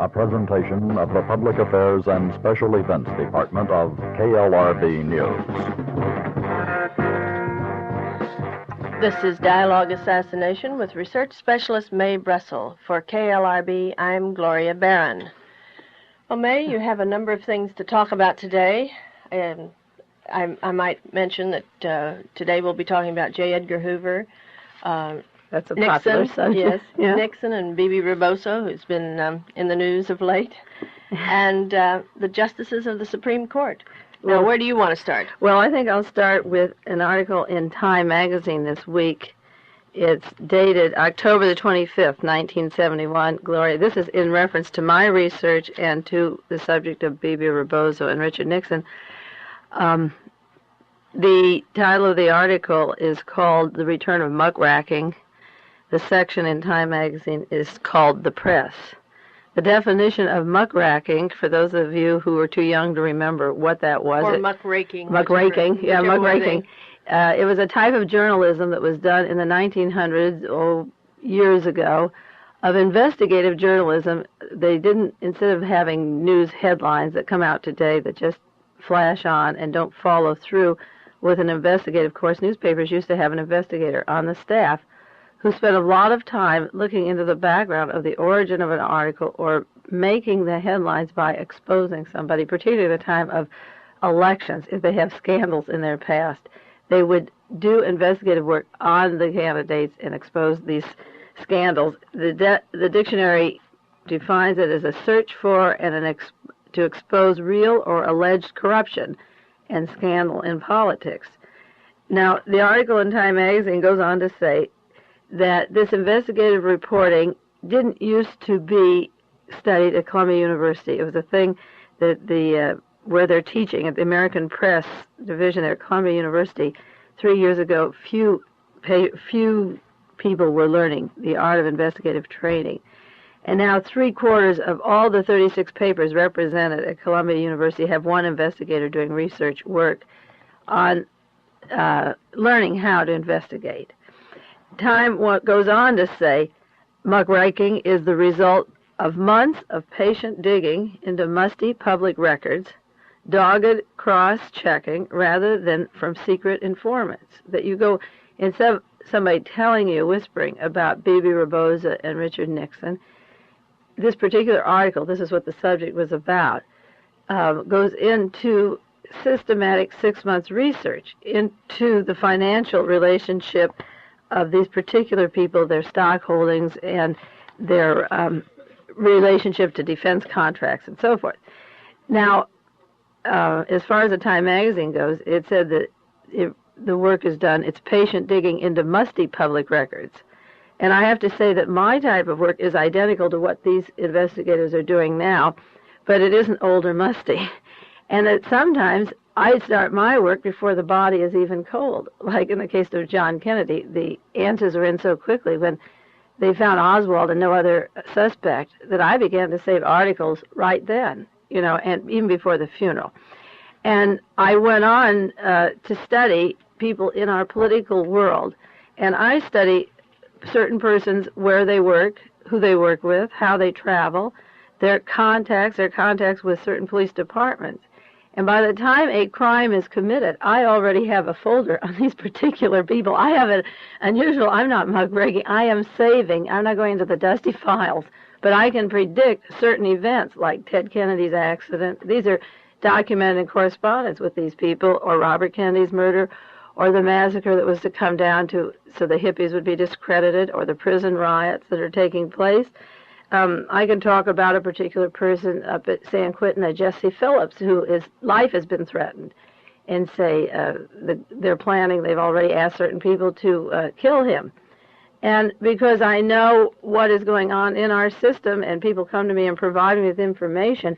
a presentation of the Public Affairs and Special Events Department of KLRB News. This is Dialogue Assassination with research specialist Mae Brussell. For KLRB, I'm Gloria Barron. Well, Mae, you have a number of things to talk about today, and I might mention that today we'll be talking about J. Edgar Hoover, that's a popular Nixon, yes, yeah. Nixon and BeBe Rebozo, who's been in the news of late, and the justices of the Supreme Court. Now, where do you want to start? Well, I think I'll start with an article in Time magazine this week. It's dated October the 25th, 1971. Gloria, this is in reference to my research and to the subject of BeBe Rebozo and Richard Nixon. The title of the article is called The Return of Muckracking. The section in Time magazine is called The Press. The definition of muckracking, for those of you who are too young to remember what that was. Or muckraking. Muckraking, yeah, muckraking. It was a type of journalism that was done in the 1900s, years ago, of investigative journalism. They didn't, instead of having news headlines that come out today that just flash on and don't follow through with an investigative course, newspapers used to have an investigator on the staff who spent a lot of time looking into the background of the origin of an article or making the headlines by exposing somebody, particularly at the time of elections. If they have scandals in their past, they would do investigative work on the candidates and expose these scandals. The dictionary defines it as a search for and to expose real or alleged corruption and scandal in politics. Now, the article in Time magazine goes on to say that this investigative reporting didn't used to be studied at Columbia University. It was a thing that where they're teaching at the American Press Division there at Columbia University 3 years ago, few people were learning the art of investigative training. And now 3/4 of all the 36 papers represented at Columbia University have one investigator doing research work on learning how to investigate. Time goes on to say, muckraking is the result of months of patient digging into musty public records, dogged cross-checking rather than from secret informants. That you go, instead of somebody telling you, whispering about BeBe Rebozo and Richard Nixon, this particular article, this is what the subject was about, goes into systematic 6 months research into the financial relationship of these particular people, their stock holdings, and their relationship to defense contracts and so forth. Now, as far as the Time magazine goes, it said that the work is done, it's patient digging into musty public records. And I have to say that my type of work is identical to what these investigators are doing now, but it isn't old or musty. And that sometimes I start my work before the body is even cold. Like in the case of John Kennedy, the answers were in so quickly when they found Oswald and no other suspect that I began to save articles right then, and even before the funeral. And I went on to study people in our political world, and I study certain persons, where they work, who they work with, how they travel, their contacts with certain police departments. And by the time a crime is committed, I already have a folder on these particular people. I have an unusual, I'm not muckraking, I am saving, I'm not going into the dusty files, but I can predict certain events like Ted Kennedy's accident. These are documented in correspondence with these people, or Robert Kennedy's murder, or the massacre that was to come down to, so the hippies would be discredited, or the prison riots that are taking place. I can talk about a particular person up at San Quentin, Jesse Phillips, whose life has been threatened, and say they're planning, they've already asked certain people to kill him. And because I know what is going on in our system, and people come to me and provide me with information,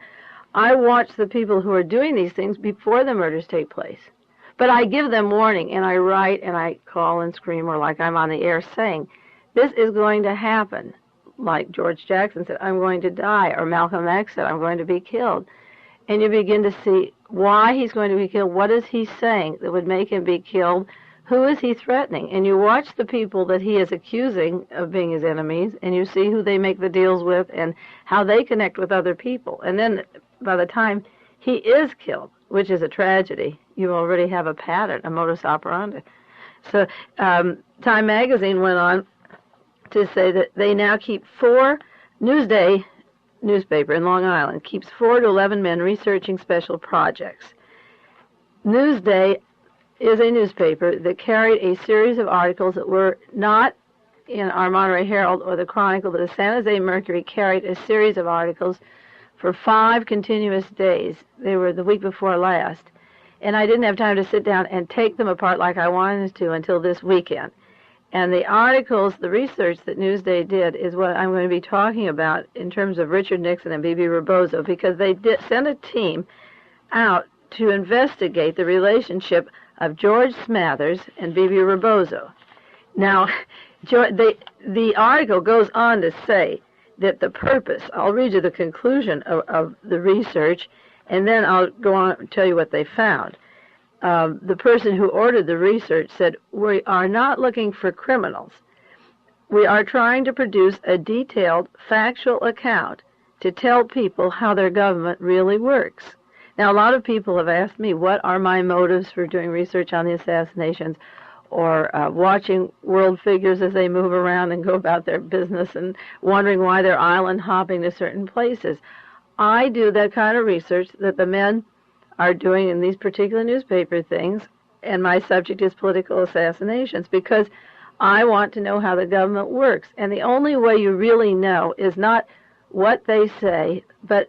I watch the people who are doing these things before the murders take place. But I give them warning, and I write, and I call and scream, or like I'm on the air saying, this is going to happen. Like George Jackson said, I'm going to die, or Malcolm X said, I'm going to be killed. And you begin to see why he's going to be killed, what is he saying that would make him be killed, who is he threatening? And you watch the people that he is accusing of being his enemies, and you see who they make the deals with and how they connect with other people. And then by the time he is killed, which is a tragedy, you already have a pattern, a modus operandi. So Time magazine went on to say that they now keep Newsday newspaper in Long Island keeps 4 to 11 men researching special projects. Newsday is a newspaper that carried a series of articles that were not in our Monterey Herald or the Chronicle, but the San Jose Mercury carried a series of articles for 5 continuous days. They were the week before last. And I didn't have time to sit down and take them apart like I wanted to until this weekend. And the articles, the research that Newsday did is what I'm going to be talking about in terms of Richard Nixon and BeBe Rebozo, because they sent a team out to investigate the relationship of George Smathers and BeBe Rebozo. Now, the article goes on to say that the purpose, I'll read you the conclusion of the research, and then I'll go on and tell you what they found. The person who ordered the research said, "We are not looking for criminals. We are trying to produce a detailed, factual account to tell people how their government really works." Now, a lot of people have asked me, what are my motives for doing research on the assassinations, or watching world figures as they move around and go about their business and wondering why they're island hopping to certain places. I do that kind of research that the men are doing in these particular newspaper things, and my subject is political assassinations, because I want to know how the government works. And the only way you really know is not what they say, but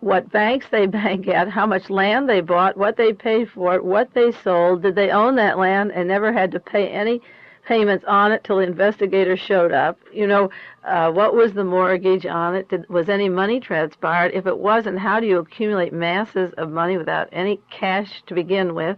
what banks they bank at, how much land they bought, what they paid for it, what they sold, did they own that land and never had to pay any payments on it till the investigators showed up. What was the mortgage on it? Was any money transpired? If it wasn't, how do you accumulate masses of money without any cash to begin with?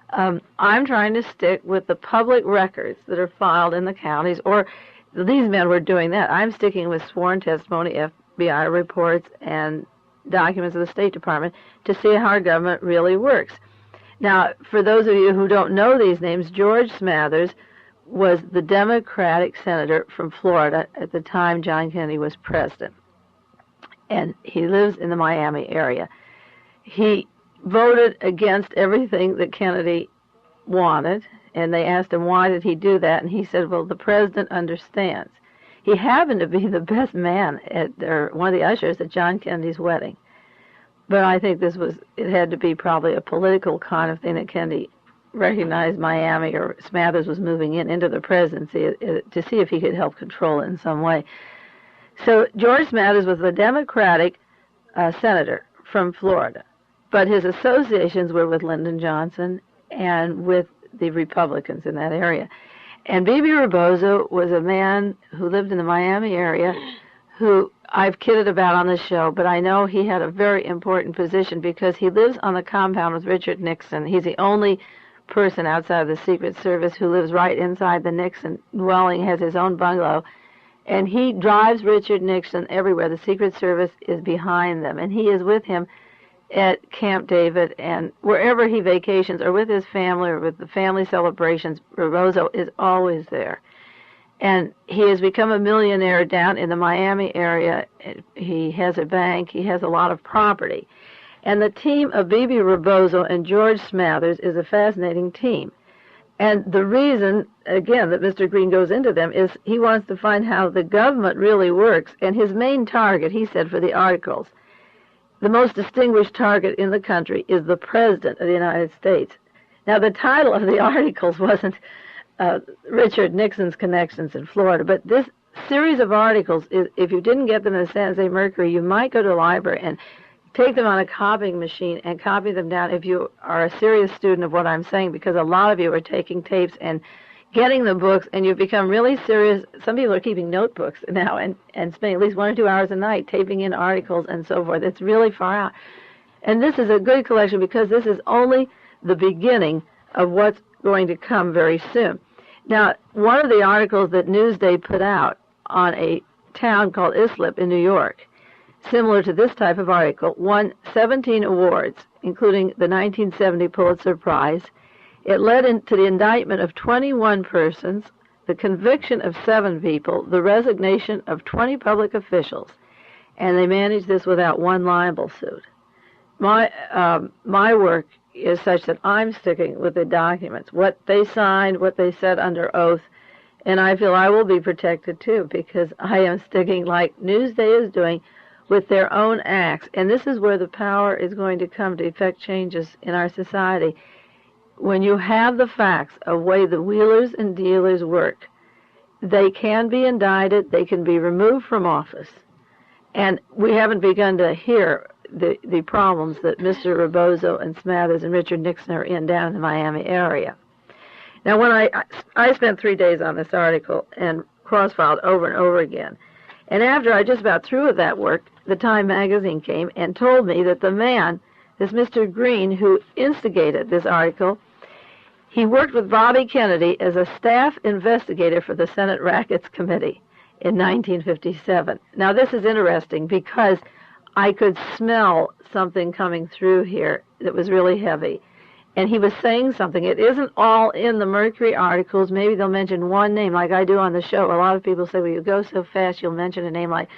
I'm trying to stick with the public records that are filed in the counties, or these men were doing that. I'm sticking with sworn testimony, FBI reports, and documents of the State Department to see how our government really works. Now, for those of you who don't know these names, George Smathers was the Democratic senator from Florida at the time John Kennedy was president. And he lives in the Miami area. He voted against everything that Kennedy wanted, and they asked him, why did he do that? And he said, well, the president understands. He happened to be the best man one of the ushers at John Kennedy's wedding. But I think it had to be probably a political kind of thing that Kennedy recognized Miami, or Smathers was moving into the presidency to see if he could help control it in some way. So George Smathers was the Democratic senator from Florida, but his associations were with Lyndon Johnson and with the Republicans in that area. And BeBe Rebozo was a man who lived in the Miami area, who I've kidded about on the show, but I know he had a very important position because he lives on the compound with Richard Nixon. He's the only person outside of the Secret Service who lives right inside the Nixon dwelling, has his own bungalow, and he drives Richard Nixon everywhere. The Secret Service is behind them, and he is with him at Camp David and wherever he vacations, or with his family or with the family celebrations. Rebozo is always there. And he has become a millionaire down in the Miami area. He has a bank. He has a lot of property. And the team of BeBe Rebozo and George Smathers is a fascinating team. And the reason, again, that Mr. Green goes into them is he wants to find how the government really works. And his main target, he said for the articles, the most distinguished target in the country is the President of the United States. Now, the title of the articles wasn't Richard Nixon's connections in Florida, but this series of articles, if you didn't get them in the San Jose Mercury, you might go to the library and take them on a copying machine and copy them down if you are a serious student of what I'm saying, because a lot of you are taking tapes and getting the books, and you've become really serious. Some people are keeping notebooks now and spending at least 1 or 2 hours a night taping in articles and so forth. It's really far out. And this is a good collection because this is only the beginning of what's going to come very soon. Now, one of the articles that Newsday put out on a town called Islip in New York, similar to this type of article, won 17 awards, including the 1970 Pulitzer Prize. It led to the indictment of 21 persons, the conviction of 7 people, the resignation of 20 public officials, and they managed this without one libel suit. My work is such that I'm sticking with the documents, what they signed, what they said under oath, and I feel I will be protected too, because I am sticking, like Newsday is doing, with their own acts. And this is where the power is going to come to effect changes in our society. When you have the facts of the way the wheelers and dealers work, they can be indicted, they can be removed from office. And we haven't begun to hear the problems that Mr. Rebozo and Smathers and Richard Nixon are in down in the Miami area. Now, when I spent 3 days on this article and cross-filed over and over again, and after I just about through with that work, the Time magazine came and told me that the man, this Mr. Green, who instigated this article, he worked with Bobby Kennedy as a staff investigator for the Senate Rackets Committee in 1957. Now, this is interesting because I could smell something coming through here that was really heavy. And he was saying something. It isn't all in the Mercury articles. Maybe they'll mention one name like I do on the show. A lot of people say, well, you go so fast, you'll mention a name like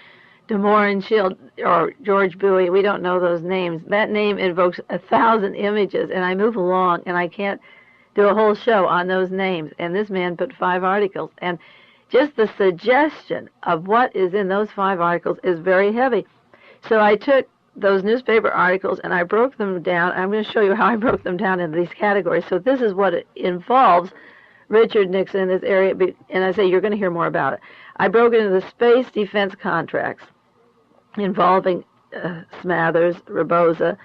DeMoor Shield or George Bowie. We don't know those names. That name invokes 1,000 images, and I move along, and I can't do a whole show on those names. And this man put 5 articles. And just the suggestion of what is in those 5 articles is very heavy. So I took those newspaper articles and I broke them down. I'm going to show you how I broke them down into these categories. So this is what it involves Richard Nixon in this area, and I say you're going to hear more about it. I broke it into the space defense contracts involving Smathers, Rebozo,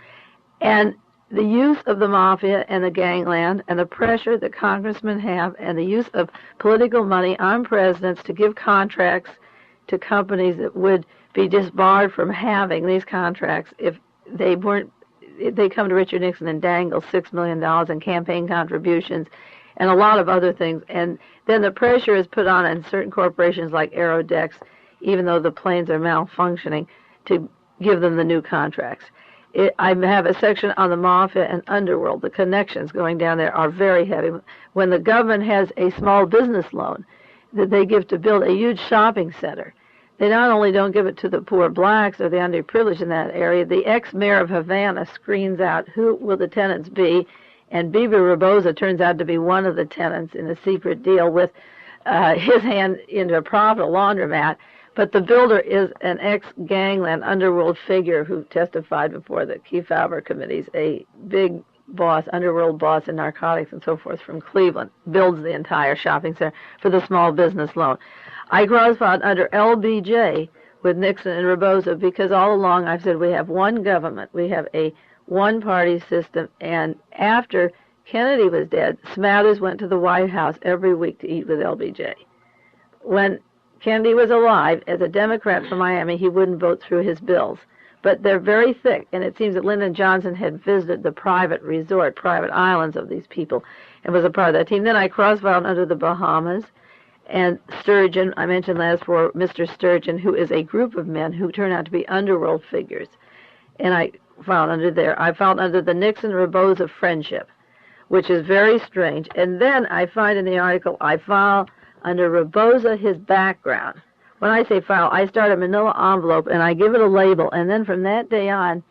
and the use of the mafia and the gangland and the pressure that congressmen have and the use of political money on presidents to give contracts to companies that would be disbarred from having these contracts if they come to Richard Nixon and dangle $6 million in campaign contributions and a lot of other things. And then the pressure is put on certain corporations like Aerodex, even though the planes are malfunctioning, to give them the new contracts. I have a section on the mafia and underworld. The connections going down there are very heavy. When the government has a small business loan that they give to build a huge shopping center, they not only don't give it to the poor blacks or the underprivileged in that area, the ex-mayor of Havana screens out who will the tenants be, and BeBe Rebozo turns out to be one of the tenants in a secret deal with his hand into a profit laundromat. But the builder is an ex-gangland underworld figure who testified before the Kefauver committees, a big boss, underworld boss in narcotics and so forth from Cleveland, builds the entire shopping center for the small business loan. I cross-filed under LBJ with Nixon and Rebozo because all along I've said we have one government, we have a one-party system, and after Kennedy was dead, Smathers went to the White House every week to eat with LBJ. When Kennedy was alive, as a Democrat from Miami, he wouldn't vote through his bills. But they're very thick, and it seems that Lyndon Johnson had visited the private islands of these people, and was a part of that team. Then I cross-filed under the Bahamas, and Sturgeon, I mentioned last for Mr. Sturgeon, who is a group of men who turn out to be underworld figures. And I filed under there. I filed under the Nixon-Rebozo friendship, which is very strange. And then I find in the article, I file under Rebozo his background. When I say file, I start a manila envelope and I give it a label, and then from that day on,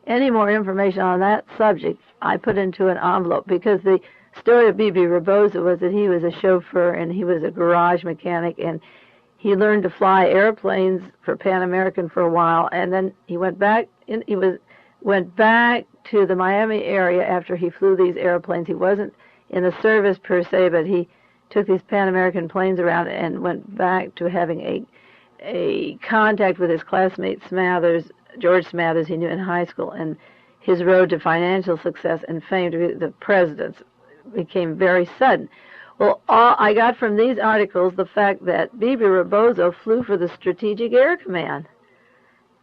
any more information on that subject I put into an envelope, because the story of BeBe Rebozo was that he was a chauffeur and he was a garage mechanic, and he learned to fly airplanes for Pan American for a while, and then he went back to the Miami area after he flew these airplanes. He wasn't in the service per se, but he took these Pan American planes around and went back to having a contact with his classmate Smathers, George Smathers, he knew in high school, and his road to financial success and fame to be the presidents became very sudden. Well, I got from these articles the fact that BeBe Rebozo flew for the Strategic Air Command.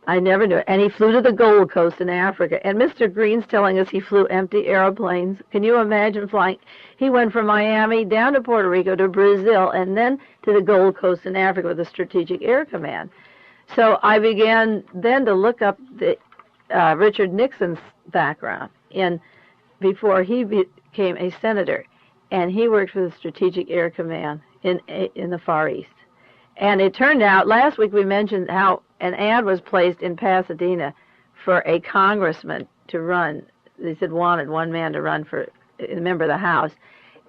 I never knew it. And he flew to the Gold Coast in Africa. And Mr. Green's telling us he flew empty airplanes. Can you imagine flying? He went from Miami down to Puerto Rico to Brazil and then to the Gold Coast in Africa with the Strategic Air Command. So I began then to look up the Richard Nixon's background before he became a senator, and he worked for the Strategic Air Command in the Far East. And it turned out, last week we mentioned how an ad was placed in Pasadena for a congressman to run. They said wanted one man to run for a member of the House.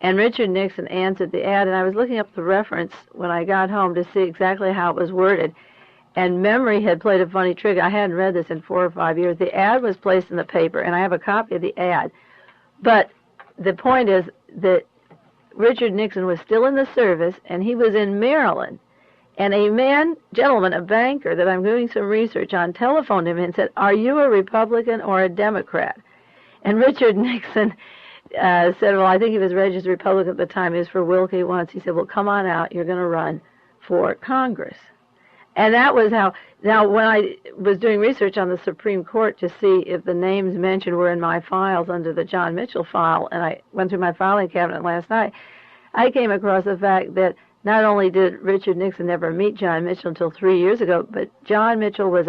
And Richard Nixon answered the ad, and I was looking up the reference when I got home to see exactly how it was worded. And memory had played a funny trick. I hadn't read this in 4 or 5 years. The ad was placed in the paper, and I have a copy of the ad. But the point is that Richard Nixon was still in the service, and he was in Maryland. And a gentleman, a banker that I'm doing some research on, telephoned him and said, "Are you a Republican or a Democrat?" And Richard Nixon said, well, I think he was registered Republican at the time. He was for Wilkie once. He said, well, come on out. You're going to run for Congress. And that was how, now when I was doing research on the Supreme Court to see if the names mentioned were in my files under the John Mitchell file, and I went through my filing cabinet last night, I came across the fact that not only did Richard Nixon never meet John Mitchell until 3 years ago, but John Mitchell was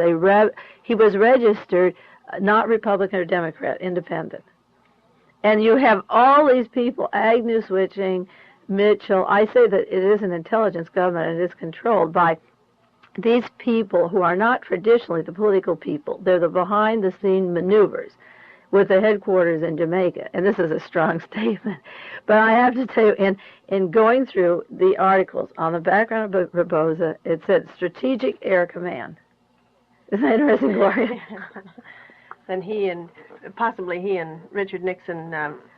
he was registered not Republican or Democrat, independent. And you have all these people, Agnew switching, Mitchell. I say that it is an intelligence government and it is controlled by these people who are not traditionally the political people. They're the behind-the-scene maneuvers with the headquarters in Jamaica. And this is a strong statement. But I have to tell you, in going through the articles on the background of Rebozo, it said Strategic Air Command. Isn't that interesting, Gloria? Then possibly he and Richard Nixon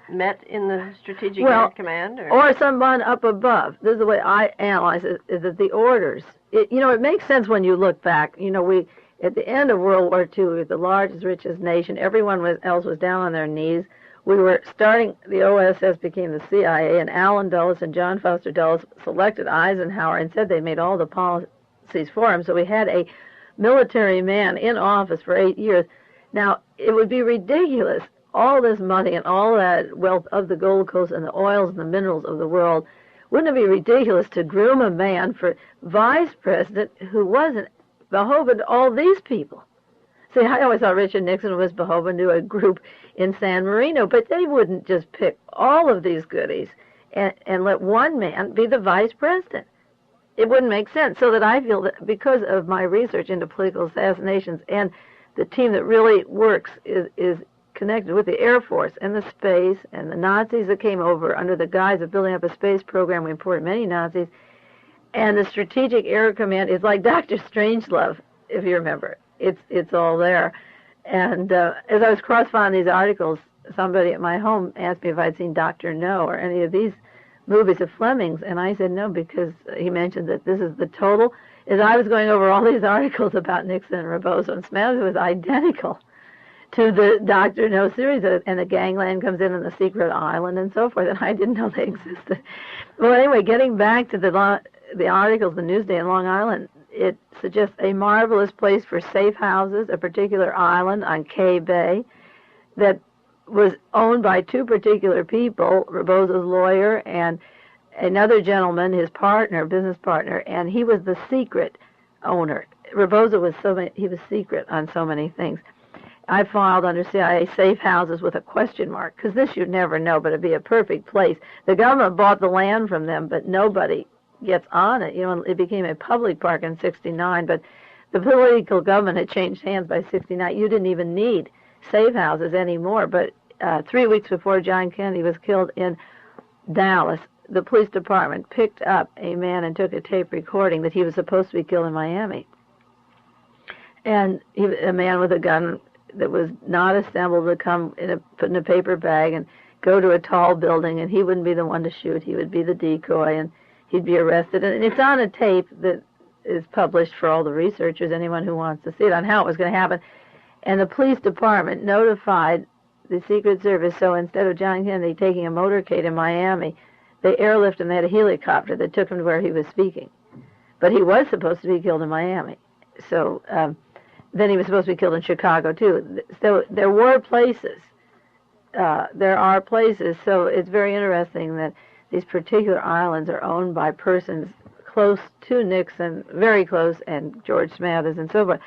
met in the Strategic Air Command? Or someone up above. This is the way I analyze it, is that the orders, it makes sense when you look back. At the end of World War II, we were the largest, richest nation. Everyone else was down on their knees. We were starting, the OSS became the CIA, and Allen Dulles and John Foster Dulles selected Eisenhower and said they made all the policies for him. So we had a military man in office for 8 years. Now, it would be ridiculous, all this money and all that wealth of the Gold Coast and the oils and the minerals of the world, wouldn't it be ridiculous to groom a man for vice president who wasn't beholden to all these people? See, I always thought Richard Nixon was beholden to a group in San Marino, but they wouldn't just pick all of these goodies and let one man be the vice president. It wouldn't make sense. So that I feel that because of my research into political assassinations, and the team that really works is connected with the Air Force and the space and the Nazis that came over under the guise of building up a space program. We imported many Nazis. And the Strategic Air Command is like Dr. Strangelove, if you remember. It's all there. And as I was cross-filing these articles, somebody at my home asked me if I'd seen Dr. No or any of these movies of Fleming's, and I said no, because he mentioned that this is the total. As I was going over all these articles about Nixon and Rebozo and Smathers, it was identical to the Dr. No series, and the gangland comes in the secret island and so forth, and I didn't know they existed. Well, anyway, getting back to the articles, the Newsday in Long Island, it suggests a marvelous place for safe houses, a particular island on Key Bay that was owned by two particular people, Rebozo's lawyer and another gentleman, his partner, business partner, and he was the secret owner. Rebozo was he was secret on so many things. I filed under CIA safe houses with a question mark, because this you'd never know, but it'd be a perfect place. The government bought the land from them, but nobody gets on it. It became a public park in 1969, but the political government had changed hands by 1969. You didn't even need safe houses anymore. But 3 weeks before John Kennedy was killed in Dallas, the police department picked up a man and took a tape recording that he was supposed to be killed in Miami. And a man with a gun that was not assembled would come put in a paper bag and go to a tall building, and he wouldn't be the one to shoot. He would be the decoy, and he'd be arrested. And it's on a tape that is published for all the researchers, anyone who wants to see it, on how it was going to happen. And the police department notified the Secret Service, so instead of John Kennedy taking a motorcade in Miami, they airlifted and they had a helicopter that took him to where he was speaking. But he was supposed to be killed in Miami. So then he was supposed to be killed in Chicago, too. So there were places. There are places. So it's very interesting that these particular islands are owned by persons close to Nixon, very close, and George Smathers and so forth.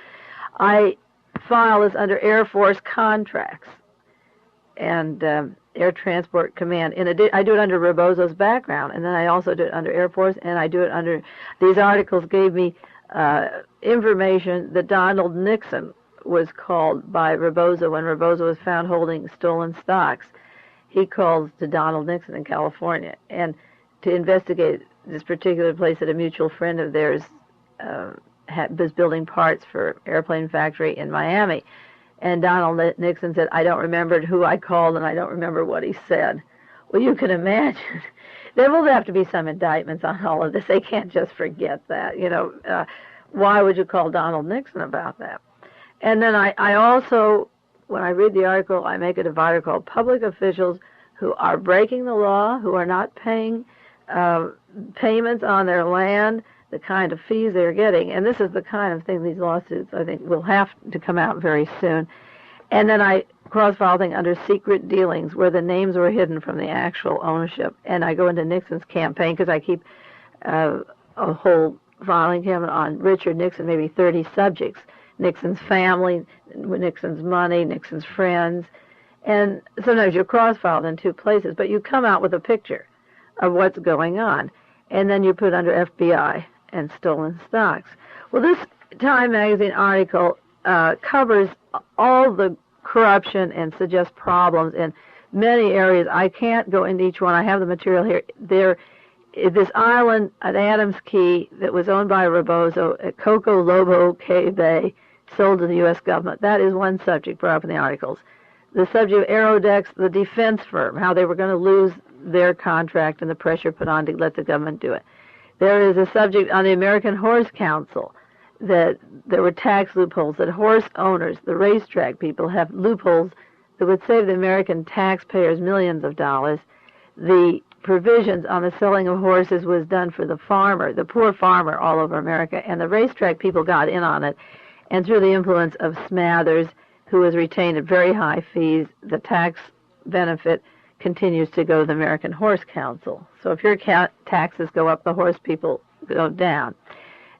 I file this under Air Force contracts. and Air Transport Command. I do it under Rebozo's background, and then I also do it under Air Force, and I do it under, these articles gave me information that Donald Nixon was called by Rebozo when Rebozo was found holding stolen stocks. He called to Donald Nixon in California and to investigate this particular place that a mutual friend of theirs was building parts for airplane factory in Miami. And Donald Nixon said, I don't remember who I called and I don't remember what he said. Well, you can imagine. There will have to be some indictments on all of this. They can't just forget that. Why would you call Donald Nixon about that? And then I also, when I read the article, I make a divider called public officials who are breaking the law, who are not paying payments on their land, the kind of fees they're getting. And this is the kind of thing these lawsuits, I think, will have to come out very soon. And then I cross-file thing under secret dealings where the names were hidden from the actual ownership. And I go into Nixon's campaign because I keep a whole filing cabinet on Richard Nixon, maybe 30 subjects. Nixon's family, Nixon's money, Nixon's friends. And sometimes you're cross-filed in two places, but you come out with a picture of what's going on. And then you put under FBI and stolen stocks. Well, this Time magazine article covers all the corruption and suggests problems in many areas. I can't go into each one. I have the material here. There is this island at Adams Key that was owned by Rebozo at Coco Lobo Cay Bay, sold to the U.S. government. That is one subject brought up in the articles. The subject of Aerodex, the defense firm, how they were going to lose their contract and the pressure put on to let the government do it. There is a subject on the American Horse Council that there were tax loopholes, that horse owners, the racetrack people, have loopholes that would save the American taxpayers millions of dollars. The provisions on the selling of horses was done for the farmer, the poor farmer all over America, and the racetrack people got in on it. And through the influence of Smathers, who was retained at very high fees, the tax benefit continues to go to the American Horse Council. So if your taxes go up, the horse people go down.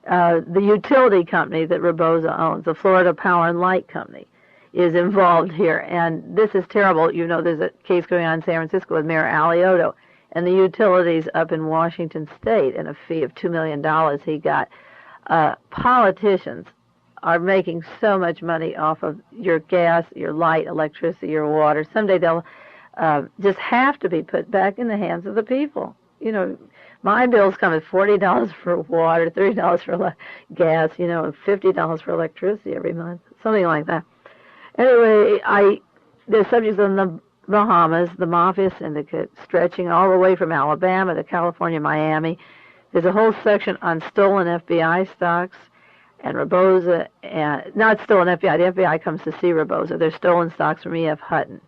The utility company that Rebozo owns, the Florida Power and Light Company, is involved here. And this is terrible. There's a case going on in San Francisco with Mayor Alioto and the utilities up in Washington State and a fee of $2 million he got. Politicians are making so much money off of your gas, your light, electricity, your water. Someday they'll just have to be put back in the hands of the people. My bills come at $40 for water, $30 for gas, and $50 for electricity every month, something like that. Anyway, there's subjects in the Bahamas, the Mafia syndicate, stretching all the way from Alabama to California, Miami. There's a whole section on stolen FBI stocks. And Rebozo, not stolen FBI, the FBI comes to see Rebozo. They're stolen stocks from E.F. Hutton.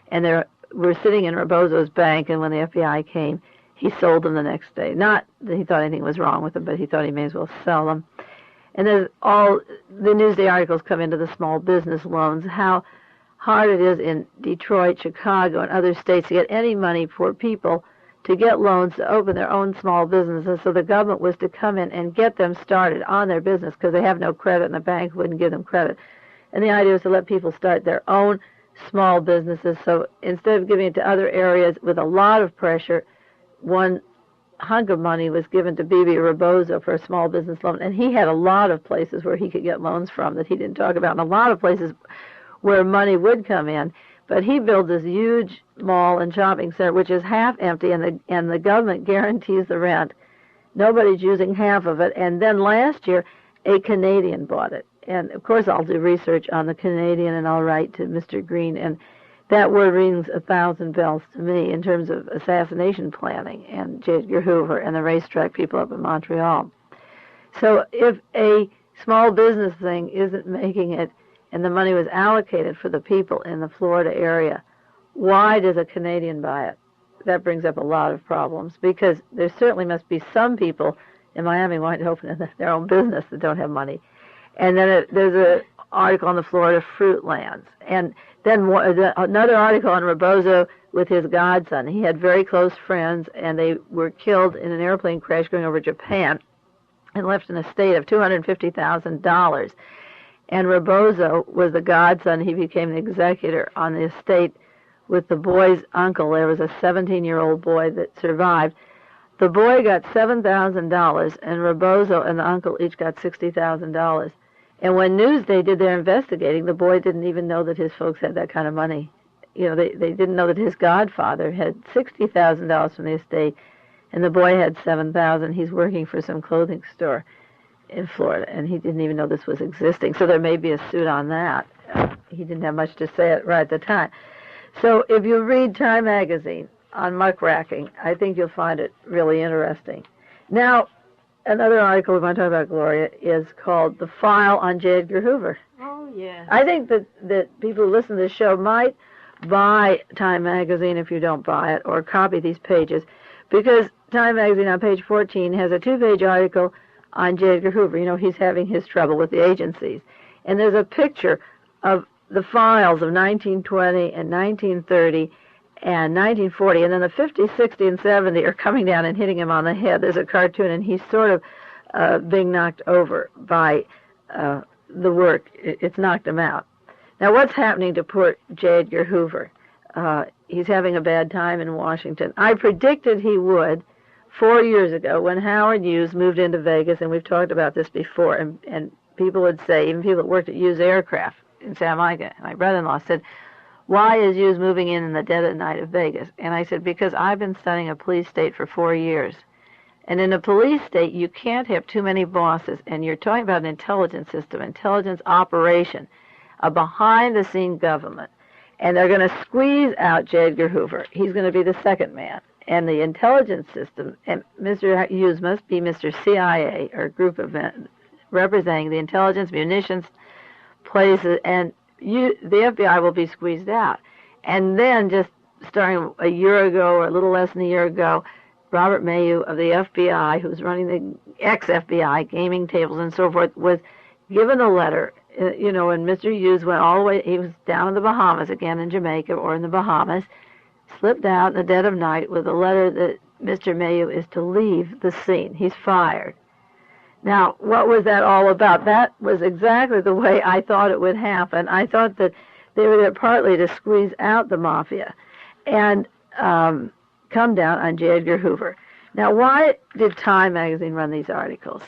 And we're sitting in Rebozo's bank, and when the FBI came, he sold them the next day. Not that he thought anything was wrong with them, but he thought he may as well sell them. And there's all the Newsday articles come into the small business loans, how hard it is in Detroit, Chicago, and other states to get any money for people to get loans to open their own small businesses. So the government was to come in and get them started on their business because they have no credit and the bank wouldn't give them credit. And the idea was to let people start their own small businesses. So instead of giving it to other areas with a lot of pressure, one hunk of money was given to BeBe Rebozo for a small business loan. And he had a lot of places where he could get loans from that he didn't talk about, and a lot of places where money would come in. But he built this huge mall and shopping center, which is half empty, and the government guarantees the rent. Nobody's using half of it. And then last year, a Canadian bought it. And, of course, I'll do research on the Canadian, and I'll write to Mr. Green. And that word rings 1,000 bells to me in terms of assassination planning and Edgar Hoover and the racetrack people up in Montreal. So if a small business thing isn't making it, and the money was allocated for the people in the Florida area, why does a Canadian buy it? That brings up a lot of problems, because there certainly must be some people in Miami wanting to open their own business that don't have money. And then there's an article on the Florida fruit lands. And then another article on Rebozo with his godson. He had very close friends, and they were killed in an airplane crash going over Japan and left an estate of $250,000. And Rebozo was the godson. He became the executor on the estate with the boy's uncle. There was a 17-year-old boy that survived. The boy got $7,000, and Rebozo and the uncle each got $60,000. And when Newsday did their investigating, the boy didn't even know that his folks had that kind of money. You know, they didn't know that his godfather had $60,000 from the estate, and the boy had $7,000. He's working for some clothing store in Florida, and he didn't even know this was existing. So there may be a suit on that. He didn't have much to say right at the time. So if you read Time magazine on muckracking, I think you'll find it really interesting. Now, another article we want to talk about, Gloria, is called The File on J. Edgar Hoover. Oh, yeah. I think that people who listen to this show might buy Time magazine if you don't buy it, or copy these pages, because Time magazine on page 14 has a 2-page article on J. Edgar Hoover. You know, he's having his trouble with the agencies. And there's a picture of the files of 1920 and 1930 and 1940, and then the 50, 60, and 70 are coming down and hitting him on the head. There's a cartoon, and he's sort of being knocked over by the work. It's knocked him out. Now, what's happening to poor J. Edgar Hoover? He's having a bad time in Washington. I predicted he would 4 years ago when Howard Hughes moved into Vegas, and we've talked about this before, and people would say, even people that worked at Hughes Aircraft in Santa Monica, my brother-in-law said, why is Hughes moving in the dead of night of Vegas? And I said, because I've been studying a police state for 4 years. And in a police state, you can't have too many bosses. And you're talking about an intelligence system, intelligence operation, a behind-the-scene government. And they're going to squeeze out J. Edgar Hoover. He's going to be the second man. And the intelligence system, and Mr. Hughes must be Mr. CIA, or group of men representing the intelligence, munitions, places, and the FBI will be squeezed out. And then, just starting a year ago, or a little less than a year ago, Robert Mayu of the FBI, who's running the ex-FBI, gaming tables and so forth, was given a letter, you know, and Mr. Hughes went all the way, he was down in the Bahamas again, in Jamaica or in the Bahamas, slipped out in the dead of night with a letter that Mr. Mayu is to leave the scene. He's fired. Now, what was that all about? That was exactly the way I thought it would happen. I thought that they were there partly to squeeze out the mafia and come down on J. Edgar Hoover. Now, why did Time magazine run these articles?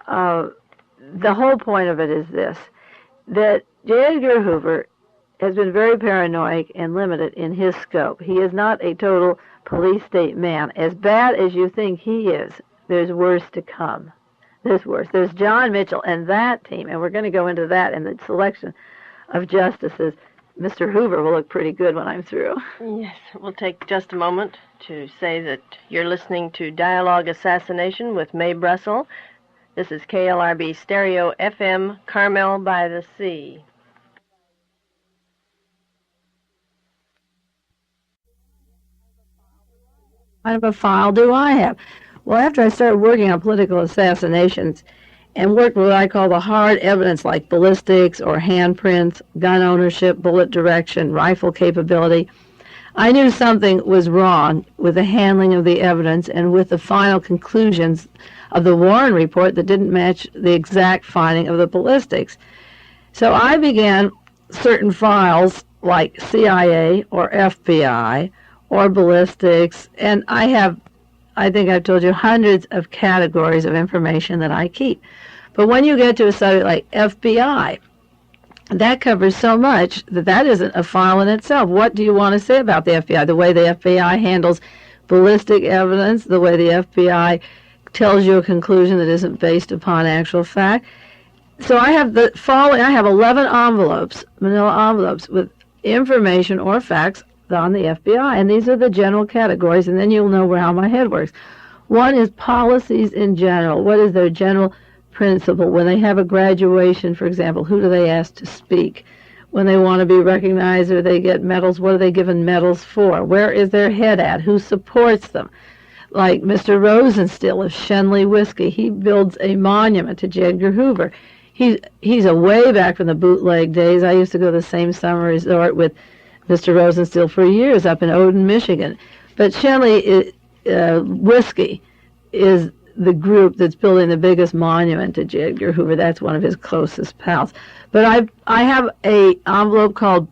The whole point of it is this, that J. Edgar Hoover has been very paranoid and limited in his scope. He is not a total police state man. As bad as you think he is, there's worse to come. There's worse. There's John Mitchell and that team, and we're going to go into that in the selection of justices. Mr. Hoover will look pretty good when I'm through. Yes, we'll take just a moment to say that you're listening to Dialogue Assassination with Mae Brussell. This is KLRB Stereo FM, Carmel by the Sea. What kind of a file do I have? Well, after I started working on political assassinations and worked with what I call the hard evidence like ballistics or handprints, gun ownership, bullet direction, rifle capability, I knew something was wrong with the handling of the evidence and with the final conclusions of the Warren report that didn't match the exact finding of the ballistics. So I began certain files like CIA or FBI or ballistics, and I think I've told you, hundreds of categories of information that I keep. But when you get to a subject like FBI, that covers so much that isn't a file in itself. What do you want to say about the FBI? The way the FBI handles ballistic evidence, the way the FBI tells you a conclusion that isn't based upon actual fact. So I have I have 11 envelopes, manila envelopes, with information or facts on the FBI, and these are the general categories, and then you'll know how my head works. One is policies in general. What is their general principle? When they have a graduation, for example, who do they ask to speak? When they want to be recognized or they get medals, what are they given medals for? Where is their head at? Who supports them? Like Mr. Rosenstiel of Shenley Whiskey, he builds a monument to J. Edgar Hoover. He's a way back from the bootleg days. I used to go to the same summer resort with Mr. Rosenstiel for years up in Odin, Michigan. But Shenley Whiskey is the group that's building the biggest monument to J. Edgar Hoover. That's one of his closest pals. But I have a envelope called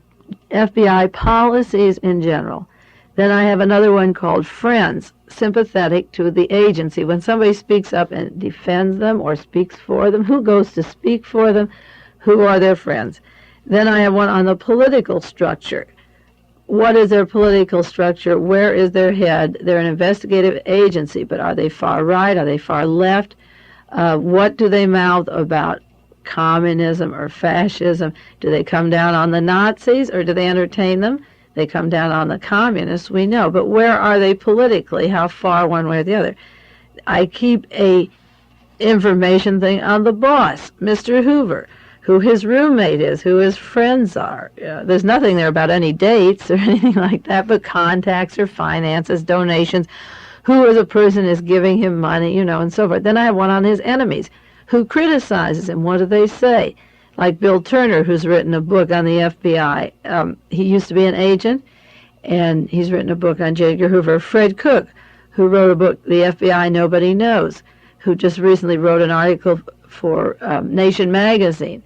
FBI policies in general. Then I have another one called Friends, sympathetic to the agency. When somebody speaks up and defends them or speaks for them, who goes to speak for them? Who are their friends? Then I have one on the political structure. What is their political structure? Where is their head? They're an investigative agency, but are they far right? Are they far left? What do they mouth about communism or fascism? Do they come down on the Nazis or do they entertain them? They come down on the communists, we know. But where are they politically? How far one way or the other? I keep a information thing on the boss, Mr. Hoover, who his roommate is, who his friends are. There's nothing there about any dates or anything like that, but contacts or finances, donations, who the person is giving him money, and so forth. Then I have one on his enemies. Who criticizes him? What do they say? Like Bill Turner, who's written a book on the FBI. He used to be an agent, and he's written a book on J. Edgar Hoover. Fred Cook, who wrote a book, The FBI Nobody Knows, who just recently wrote an article for Nation magazine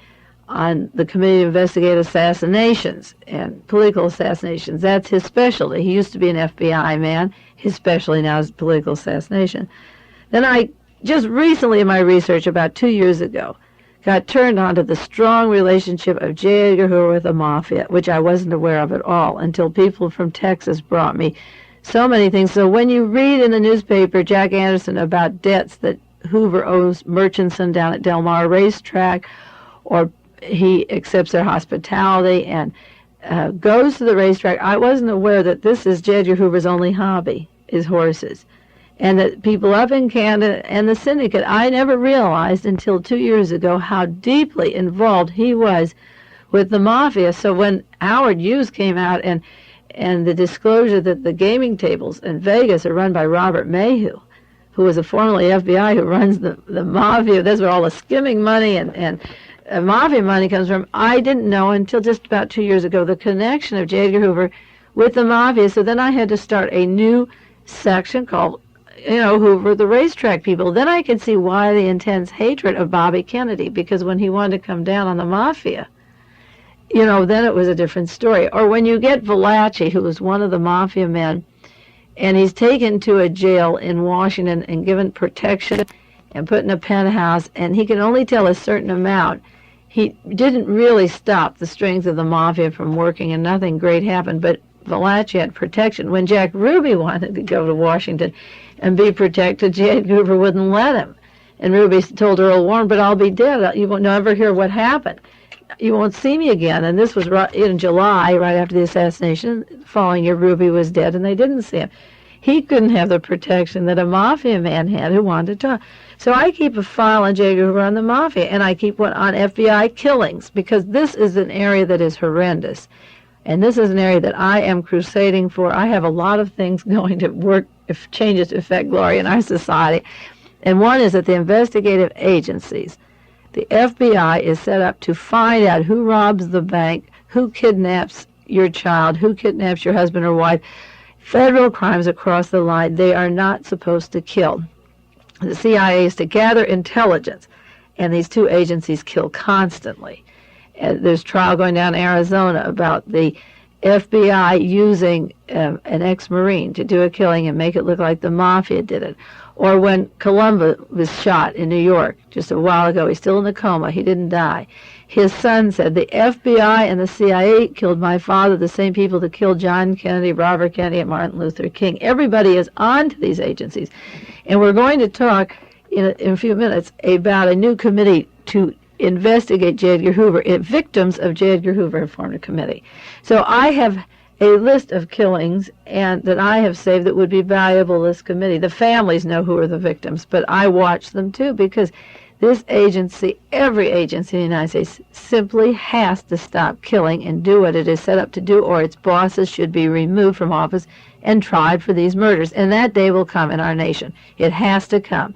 on the Committee to Investigate Assassinations and political assassinations. That's his specialty. He used to be an FBI man. His specialty now is political assassination. Then I just recently in my research, about 2 years ago, got turned on to the strong relationship of J. Edgar Hoover with the Mafia, which I wasn't aware of at all until people from Texas brought me so many things. So when you read in the newspaper, Jack Anderson, about debts that Hoover owes Murchison down at Del Mar Racetrack, or he accepts their hospitality and goes to the racetrack, I wasn't aware that this is J. Edgar Hoover's only hobby, is horses. And that people up in Canada and the syndicate, I never realized until 2 years ago how deeply involved he was with the Mafia. So when Howard Hughes came out and the disclosure that the gaming tables in Vegas are run by Robert Mayhew, who was a formerly FBI who runs the Mafia, that's where all the skimming money and Mafia money comes from, I didn't know until just about 2 years ago the connection of J. Edgar Hoover with the Mafia. So then I had to start a new section called Hoover, the racetrack people. Then I could see why the intense hatred of Bobby Kennedy, because when he wanted to come down on the Mafia, then it was a different story. Or when you get Valachi, who was one of the Mafia men, and he's taken to a jail in Washington and given protection and put in a penthouse, and he can only tell a certain amount. He didn't really stop the strings of the Mafia from working, and nothing great happened, but Valachi had protection. When Jack Ruby wanted to go to Washington and be protected, J. Edgar Hoover wouldn't let him. And Ruby told Earl Warren, but I'll be dead. You won't never hear what happened. You won't see me again. And this was in July, right after the assassination. The following year, Ruby was dead, and they didn't see him. He couldn't have the protection that a Mafia man had who wanted to talk. So I keep a file on J. Edgar Hoover on the Mafia, and I keep one on FBI killings, because this is an area that is horrendous. And this is an area that I am crusading for. I have a lot of things going to work, if changes to affect Gloria in our society. And one is that the investigative agencies, the FBI, is set up to find out who robs the bank, who kidnaps your child, who kidnaps your husband or wife. Federal crimes across the line, they are not supposed to kill. The CIA is to gather intelligence, and these two agencies kill constantly. There's trial going down in Arizona about the FBI using an ex-Marine to do a killing and make it look like the Mafia did it. Or when Columba was shot in New York just a while ago, he's still in a coma, he didn't die. His son said, the FBI and the CIA killed my father, the same people that killed John Kennedy, Robert Kennedy, and Martin Luther King. Everybody is on to these agencies. And we're going to talk in a few minutes about a new committee to investigate J. Edgar Hoover. Victims of J. Edgar Hoover have formed a committee. So I have a list of killings and that I have saved that would be valuable to this committee. The families know who are the victims, but I watch them too, because this agency, every agency in the United States, simply has to stop killing and do what it is set up to do, or its bosses should be removed from office and tried for these murders. And that day will come in our nation. It has to come.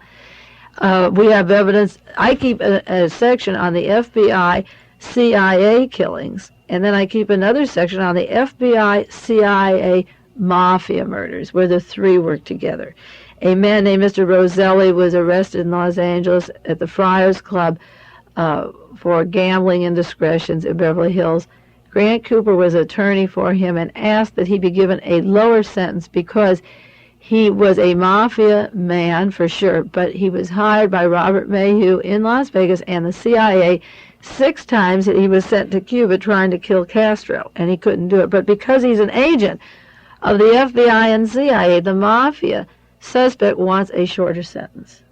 We have evidence. I keep a section on the FBI CIA killings, and then I keep another section on the FBI CIA Mafia murders, where the three work together. A man named Mr. Roselli was arrested in Los Angeles at the Friars Club for gambling indiscretions in Beverly Hills, Grant Cooper was attorney for him and asked that he be given a lower sentence because he was a mafia man for sure, but he was hired by Robert Mayhew in Las Vegas and the CIA 6 times. He was sent to Cuba trying to kill Castro, and he couldn't do it. But because he's an agent of the FBI and CIA, the mafia suspect wants a shorter sentence.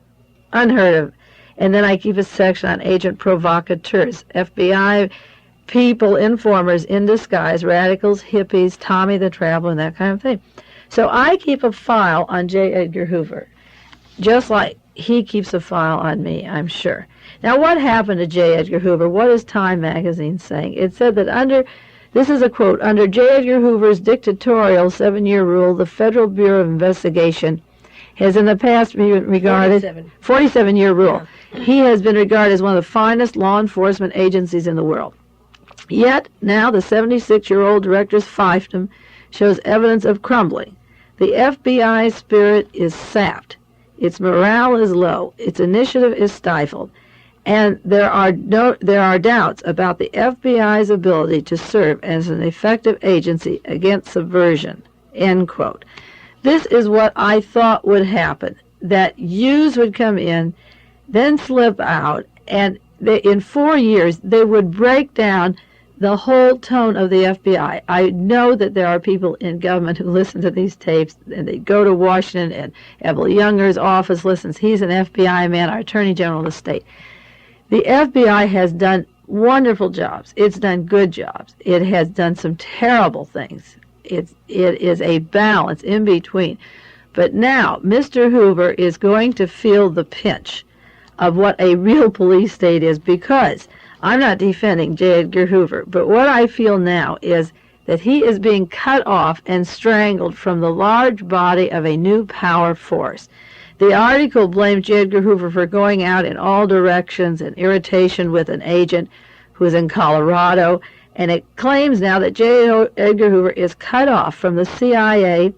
Unheard of. And then I keep a section on agent provocateurs, FBI people, informers in disguise, radicals, hippies, Tommy the Traveler, and that kind of thing. So I keep a file on J. Edgar Hoover, just like he keeps a file on me, I'm sure. Now, what happened to J. Edgar Hoover? What is Time magazine saying? It said that this is a quote, under J. Edgar Hoover's dictatorial 7-year rule, the Federal Bureau of Investigation has in the past been regarded 47-year rule. Yeah. He has been regarded as one of the finest law enforcement agencies in the world. Yet, now the 76-year-old director's fiefdom shows evidence of crumbling. The FBI spirit is sapped. Its morale is low. Its initiative is stifled. And there are doubts about the FBI's ability to serve as an effective agency against subversion. End quote. This is what I thought would happen, that youths would come in, then slip out, and in 4 years they would break down the whole tone of the FBI. I know that there are people in government who listen to these tapes, and they go to Washington, and Abel Younger's office listens. He's an FBI man, our Attorney General of the state. The FBI has done wonderful jobs. It's done good jobs. It has done some terrible things. It is a balance in between. But now, Mr. Hoover is going to feel the pinch of what a real police state is, because I'm not defending J. Edgar Hoover, but what I feel now is that he is being cut off and strangled from the large body of a new power force. The article blames J. Edgar Hoover for going out in all directions and irritation with an agent who is in Colorado, and it claims now that J. Edgar Hoover is cut off from the CIA,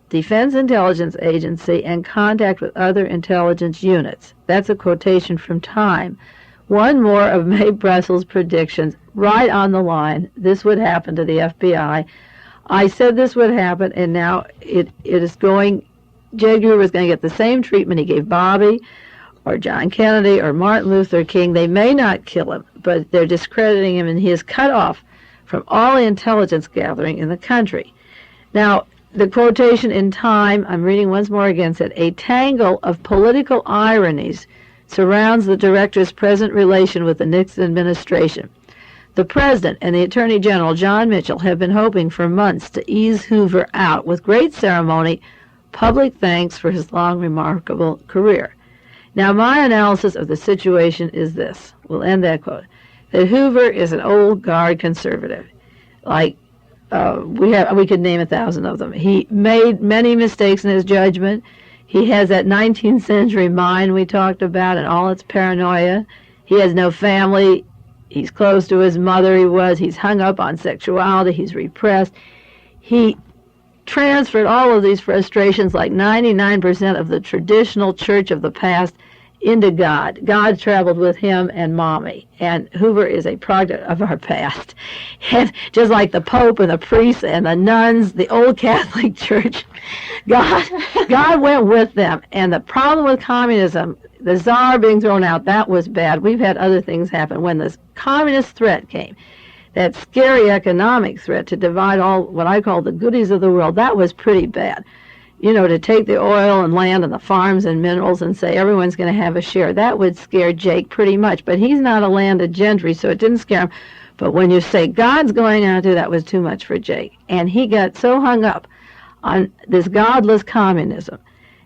Defense Intelligence Agency, and contact with other intelligence units. That's a quotation from Time. One more of Mae Brussell's predictions, right on the line. This would happen to the FBI. I said this would happen, and now it is going. J. Edgar Hoover is going to get the same treatment he gave Bobby or John Kennedy or Martin Luther King. They may not kill him, but they're discrediting him, and he is cut off from all the intelligence gathering in the country. Now, the quotation in Time, I'm reading once more again, said, a tangle of political ironies surrounds the director's present relation with the Nixon administration. The President and the Attorney General, John Mitchell, have been hoping for months to ease Hoover out with great ceremony, public thanks for his long, remarkable career. Now, my analysis of the situation is this. We'll end that quote. That Hoover is an old guard conservative. Like, we could name 1,000 of them. He made many mistakes in his judgment. He has that 19th century mind we talked about and all its paranoia. He has no family. He's close to his mother. He's hung up on sexuality. He's repressed. He transferred all of these frustrations, like 99% of the traditional church of the past, into God. God traveled with him and Mommy, and Hoover is a product of our past. And just like the Pope and the priests and the nuns, the old Catholic Church, God went with them. And the problem with communism, the Tsar being thrown out, that was bad. We've had other things happen. When the communist threat came, that scary economic threat to divide all what I call the goodies of the world, that was pretty bad. You know, to take the oil and land and the farms and minerals and say everyone's going to have a share, that would scare Jake pretty much. But he's not a landed gentry, so it didn't scare him. But when you say God's going out there, that was too much for Jake. And he got so hung up on this godless communism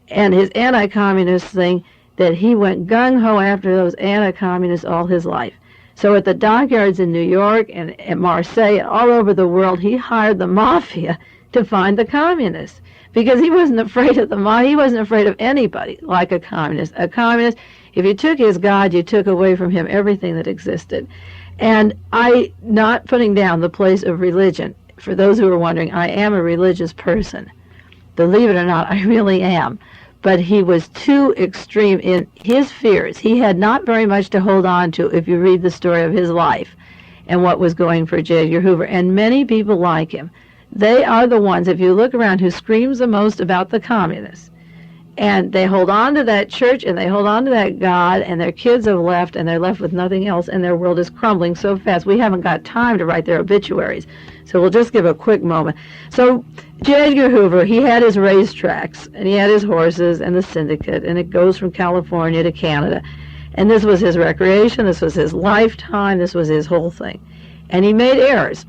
and his anti-communist thing that he went gung-ho after those anti-communists all his life. So at the dockyards in New York and at Marseille and all over the world, he hired the mafia to find the communists. Because he wasn't afraid of he wasn't afraid of anybody like a communist. A communist, if you took his God, you took away from him everything that existed. And not putting down the place of religion. For those who are wondering, I am a religious person. Believe it or not, I really am. But he was too extreme in his fears. He had not very much to hold on to if you read the story of his life. and what was going for J. Edgar Hoover, and many people like him. They are the ones, if you look around, who screams the most about the communists. And they hold on to that church, and they hold on to that God, and their kids have left, and they're left with nothing else, and their world is crumbling so fast. We haven't got time to write their obituaries, so we'll just give a quick moment. So J. Edgar Hoover, he had his racetracks, and he had his horses, and the syndicate, and it goes from California to Canada. And this was his recreation, this was his lifetime, this was his whole thing. And he made errors.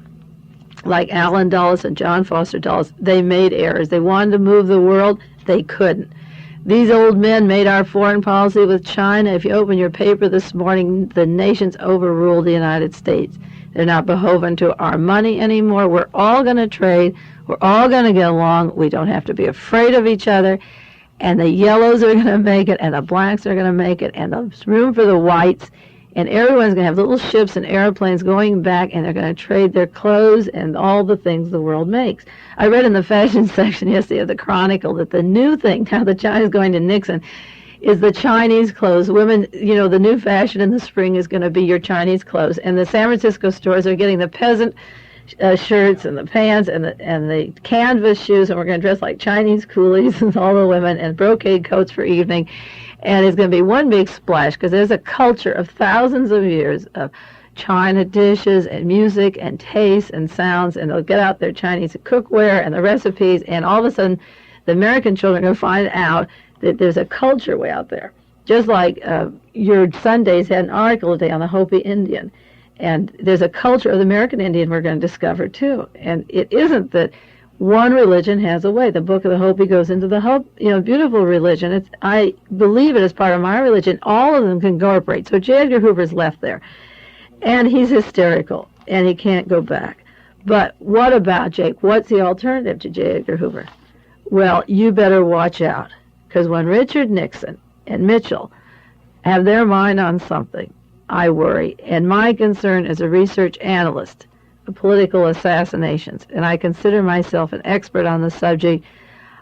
Like Allen Dulles and John Foster Dulles, they made errors. They wanted to move the world, they couldn't. These old men made our foreign policy with China. If you open your paper this morning, the nations overruled the United States. They're not beholden to our money anymore. We're all going to trade. We're all going to get along. We don't have to be afraid of each other. And the yellows are going to make it, and the blacks are going to make it, and there's room for the whites. And everyone's going to have little ships and airplanes going back, and they're going to trade their clothes and all the things the world makes. I read in the fashion section yesterday of the Chronicle that the new thing, now that China's going to Nixon, is the Chinese clothes. Women, the new fashion in the spring is going to be your Chinese clothes. And the San Francisco stores are getting the peasant shirts and the pants and the canvas shoes, and we're going to dress like Chinese coolies and all the women, and brocade coats for evening. And it's going to be one big splash, because there's a culture of thousands of years of China dishes and music and tastes and sounds, and they'll get out their Chinese cookware and the recipes, and all of a sudden the American children are going to find out that there's a culture way out there. Just like your Sundays had an article today on the Hopi Indian, and there's a culture of the American Indian we're going to discover too. And it isn't that one religion has a way. The Book of the Hopi goes into the beautiful religion. I believe it as part of my religion. All of them can incorporate. So J. Edgar Hoover's left there, and he's hysterical, and he can't go back. But what about Jake? What's the alternative to J. Edgar Hoover? Well, you better watch out, because when Richard Nixon and Mitchell have their mind on something, I worry. And my concern as a research analyst of political assassinations, and I consider myself an expert on the subject.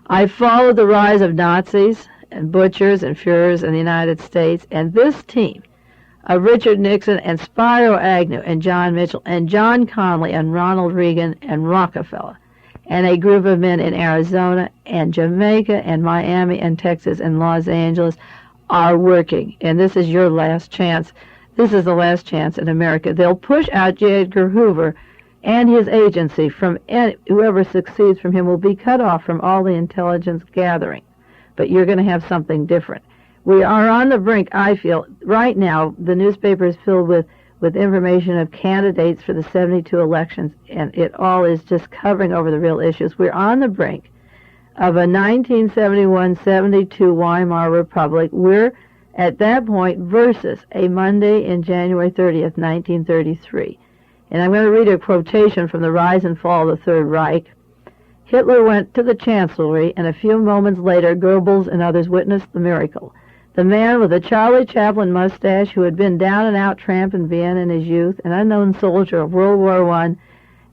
I followed the rise of Nazis and butchers and Fuhrers in the United States, and this team of Richard Nixon and Spiro Agnew and John Mitchell and John Connally and Ronald Reagan and Rockefeller, and a group of men in Arizona and Jamaica and Miami and Texas and Los Angeles are working, and this is your last chance. This is the last chance in America. They'll push out J. Edgar Hoover and his agency from whoever succeeds from him will be cut off from all the intelligence gathering. But you're going to have something different. We are on the brink, I feel. Right now, the newspaper is filled with information of candidates for the 72 elections, and it all is just covering over the real issues. We're on the brink of a 1971-72 Weimar Republic. We're at that point versus a Monday in January 30th, 1933. And I'm going to read a quotation from The Rise and Fall of the Third Reich. Hitler went to the Chancellery, and a few moments later, Goebbels and others witnessed the miracle. The man with the Charlie Chaplin mustache, who had been down-and-out tramp in Vienna in his youth, an unknown soldier of World War I,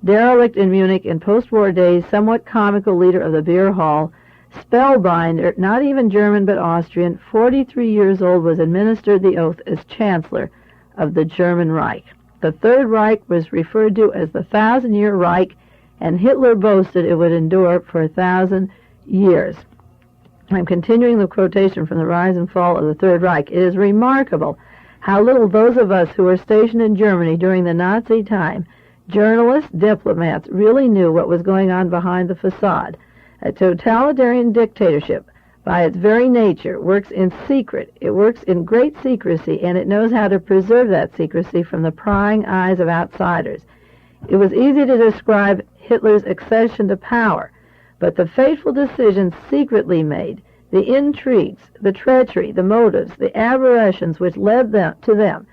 derelict in Munich in post-war days, somewhat comical leader of the beer hall, spellbinder, not even German but Austrian, 43 years old, was administered the oath as Chancellor of the German Reich. The Third Reich was referred to as the 1,000-year Reich, and Hitler boasted it would endure for 1,000 years. I'm continuing the quotation from The Rise and Fall of the Third Reich. It is remarkable how little those of us who were stationed in Germany during the Nazi time, journalists, diplomats, really knew what was going on behind the facade. A totalitarian dictatorship, by its very nature, works in secret. It works in great secrecy, and it knows how to preserve that secrecy from the prying eyes of outsiders. It was easy to describe Hitler's accession to power, but the fateful decisions secretly made, the intrigues, the treachery, the motives, the aberrations which led to them,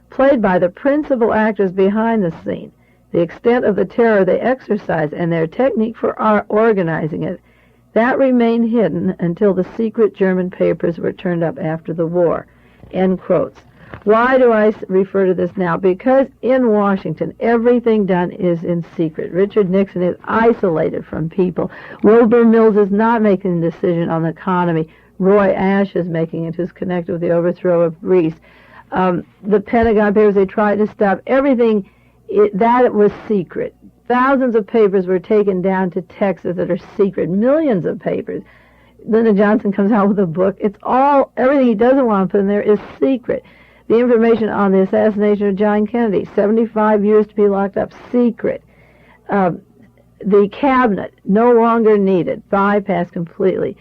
played by the principal actors behind the scene, the extent of the terror they exercised, and their technique for organizing it, that remained hidden until the secret German papers were turned up after the war. End quotes. Why do I refer to this now? Because in Washington, everything done is in secret. Richard Nixon is isolated from people. Wilbur Mills is not making a decision on the economy. Roy Ash is making it, who's connected with the overthrow of Greece. The Pentagon papers, they tried to stop everything. that was secret. Thousands of papers were taken down to Texas that are secret, millions of papers. Lyndon Johnson comes out with a book. It's all, everything he doesn't want to put in there is secret. The information on the assassination of John Kennedy, 75 years to be locked up, secret. The cabinet, no longer needed, bypassed completely,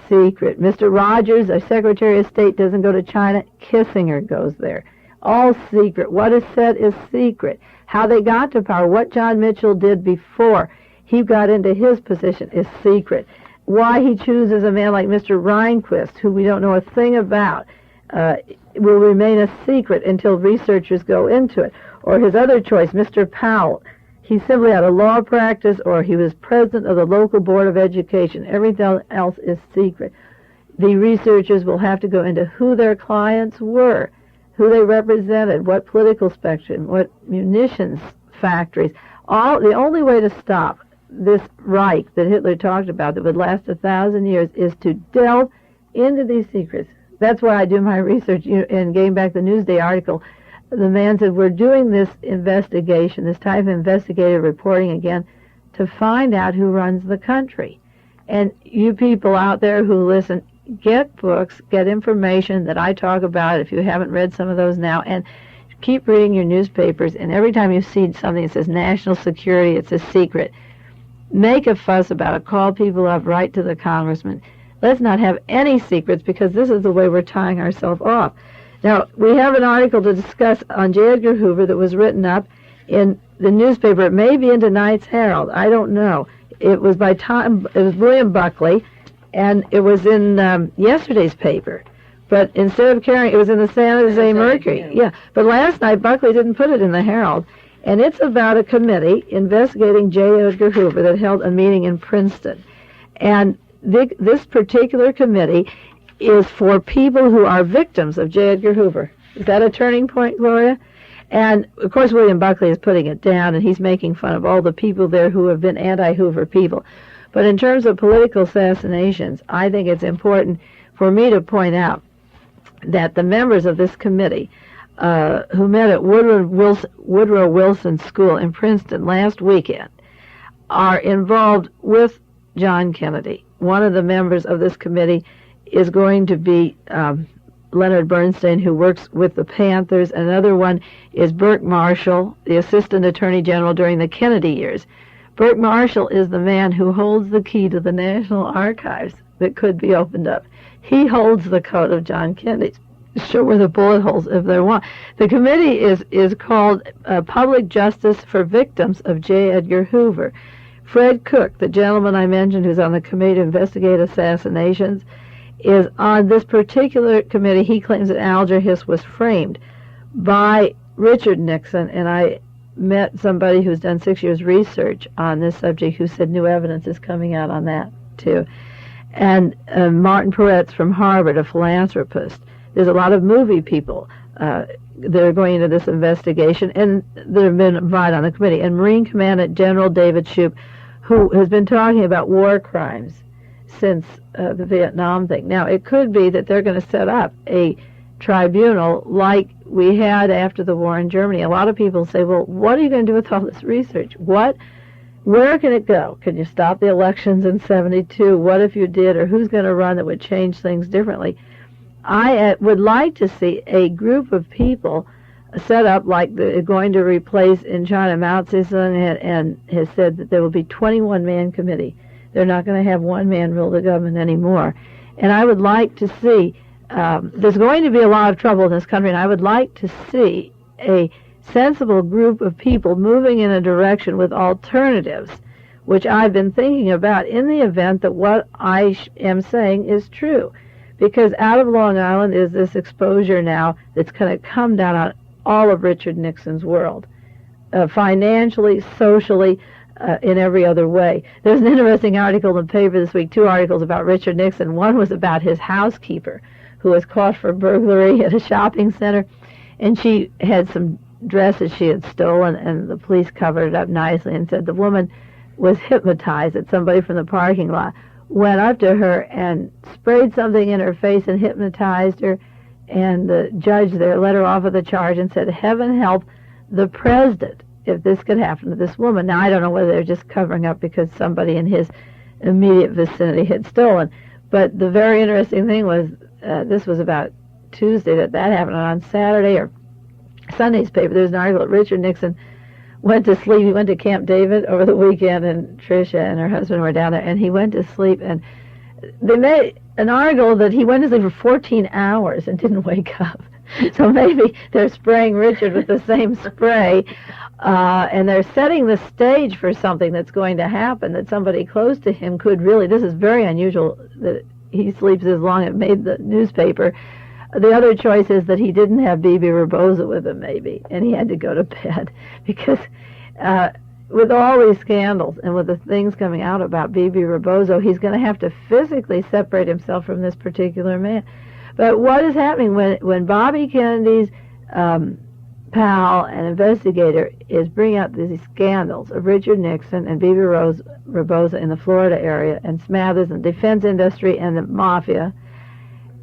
secret. Mr. Rogers, our Secretary of State, doesn't go to China. Kissinger goes there. All secret. What is said is secret. How they got to power, what John Mitchell did before he got into his position is secret. Why he chooses a man like Mr. Rehnquist, who we don't know a thing about, will remain a secret until researchers go into it. Or his other choice, Mr. Powell, he simply had a law practice, or he was president of the local board of education. Everything else is secret. The researchers will have to go into who their clients were, who they represented, what political spectrum, what munitions factories. The only way to stop this Reich that Hitler talked about that would last 1,000 years is to delve into these secrets. That's why I do my research. In getting back the Newsday article, the man said, we're doing this investigation, this type of investigative reporting again, to find out who runs the country. And you people out there who listen, get books, get information that I talk about, if you haven't read some of those now, and keep reading your newspapers, and every time you see something that says national security, it's a secret, make a fuss about it, call people up, write to the congressman. Let's not have any secrets, because this is the way we're tying ourselves off. Now, we have an article to discuss on J. Edgar Hoover that was written up in the newspaper. It may be in tonight's Herald. I don't know. It was it was William Buckley, and it was in yesterday's paper. But instead of carrying, it was in the San Jose Mercury. Yeah. But last night, Buckley didn't put it in the Herald. And it's about a committee investigating J. Edgar Hoover that held a meeting in Princeton. And this particular committee is for people who are victims of J. Edgar Hoover. Is that a turning point, Gloria? And, of course, William Buckley is putting it down, and he's making fun of all the people there who have been anti-Hoover people. But in terms of political assassinations, I think it's important for me to point out that the members of this committee who met at Woodrow Wilson School in Princeton last weekend are involved with John Kennedy. One of the members of this committee is going to be Leonard Bernstein, who works with the Panthers. Another one is Burke Marshall, the Assistant Attorney General during the Kennedy years. Burke Marshall is the man who holds the key to the National Archives that could be opened up. He holds the code of John Kennedy. Show where the bullet holes if there want. The committee is called Public Justice for Victims of J. Edgar Hoover. Fred Cook, the gentleman I mentioned who's on the committee to investigate assassinations, is on this particular committee. He claims that Alger Hiss was framed by Richard Nixon, and I met somebody who's done 6 years research on this subject who said new evidence is coming out on that too. And Martin Peretz from Harvard, a philanthropist. There's a lot of movie people that are going into this investigation, and that have been invited on the committee. And Marine Commandant General David Shoup, who has been talking about war crimes since the Vietnam thing. Now, it could be that they're going to set up a tribunal like we had after the war in Germany. A lot of people say, well, what are you going to do with all this research? Where can it go? Can you stop the elections in 72? What if you did? Or who's going to run that would change things differently? I would like to see a group of people set up like going to replace in China. Mao Zedong and has said that there will be 21-man committee. They're not going to have one man rule the government anymore. And I would like to see, there's going to be a lot of trouble in this country, and I would like to see a sensible group of people moving in a direction with alternatives, which I've been thinking about in the event that what I am saying is true. Because out of Long Island is this exposure now that's going to come down on all of Richard Nixon's world, financially, socially, in every other way. There's an interesting article in the paper this week, 2 articles about Richard Nixon. One was about his housekeeper who was caught for burglary at a shopping center, and she had some dresses she had stolen, and the police covered it up nicely and said the woman was hypnotized, that somebody from the parking lot went up to her and sprayed something in her face and hypnotized her, and the judge there let her off of the charge and said, heaven help the president if this could happen to this woman. Now, I don't know whether they're just covering up because somebody in his immediate vicinity had stolen. But the very interesting thing was, this was about Tuesday that happened. On Saturday or Sunday's paper, there's an article that Richard Nixon went to sleep. He went to Camp David over the weekend, and Tricia and her husband were down there, and he went to sleep, and they made an article that he went to sleep for 14 hours and didn't wake up. So maybe they're spraying Richard with the same spray, and they're setting the stage for something that's going to happen, that somebody close to him could really, this is very unusual that he sleeps this long. It made the newspaper. The other choice is that he didn't have BeBe Rebozo with him, maybe, and he had to go to bed, because with all these scandals and with the things coming out about BeBe Rebozo, he's going to have to physically separate himself from this particular man. But what is happening when Bobby Kennedy's pal and investigator is bringing out these scandals of Richard Nixon and BeBe Rebozo in the Florida area, and Smathers and the defense industry and the mafia,